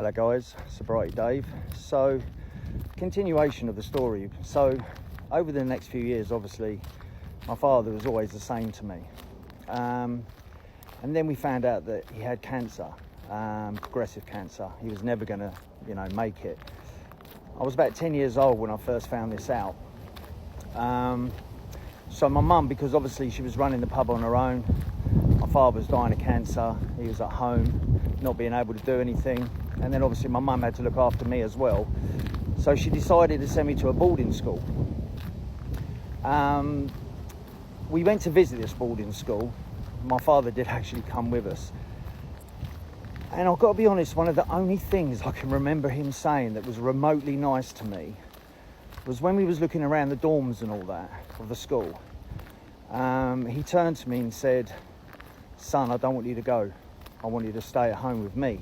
Hello guys, Sobriety Dave. So, continuation of the story. So, over the next few years, obviously, my father was always the same to me. And then we found out that he had cancer, progressive cancer. He was never going to, make it. I was about 10 years old when I first found this out. So my mum, because obviously she was running the pub on her own, my father was dying of cancer, he was at home, not being able to do anything. And then obviously my mum had to look after me as well. So she decided to send me to a boarding school. We went to visit this boarding school. My father did actually come with us. And I've got to be honest, one of the only things I can remember him saying that was remotely nice to me was when we was looking around the dorms and all that of the school. He turned to me and said, "Son, I don't want you to go. I want you to stay at home with me."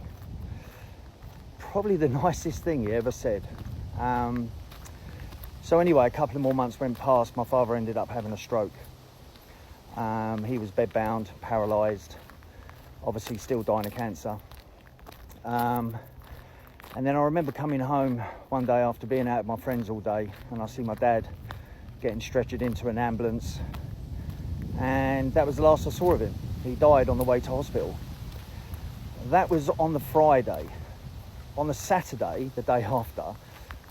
Probably the nicest thing he ever said. So anyway, a couple of more months went past. My father ended up having a stroke. He was bedbound, paralysed, obviously still dying of cancer. And then I remember coming home one day after being out with my friends all day, and I see my dad getting stretchered into an ambulance, and that was the last I saw of him. He died on the way to hospital. That was on the Friday. On the Saturday, the day after,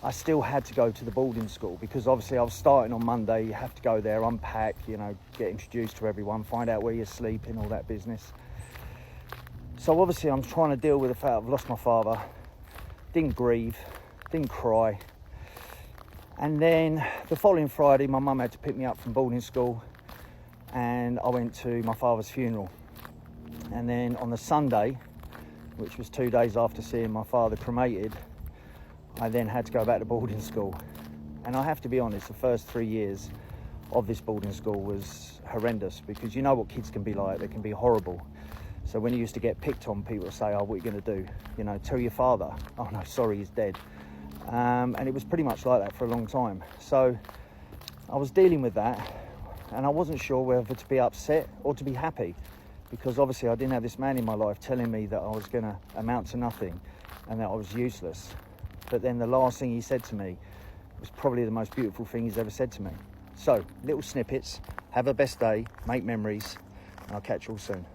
I still had to go to the boarding school because obviously I was starting on Monday. You have to go there, unpack, get introduced to everyone, find out where you're sleeping, all that business. So obviously I'm trying to deal with the fact I've lost my father. Didn't grieve, didn't cry. And then the following Friday, my mum had to pick me up from boarding school and I went to my father's funeral. And then on the Sunday, which was 2 days after seeing my father cremated, I then had to go back to boarding school. And I have to be honest, the first 3 years of this boarding school was horrendous because you know what kids can be like, they can be horrible. So when you used to get picked on, people would say, "Oh, what are you going to do? Tell your father." "Oh no, sorry, he's dead." And it was pretty much like that for a long time. So I was dealing with that and I wasn't sure whether to be upset or to be happy because obviously I didn't have this man in my life telling me that I was going to amount to nothing and that I was useless. But then the last thing he said to me was probably the most beautiful thing he's ever said to me. So, little snippets, have a best day, make memories, and I'll catch you all soon.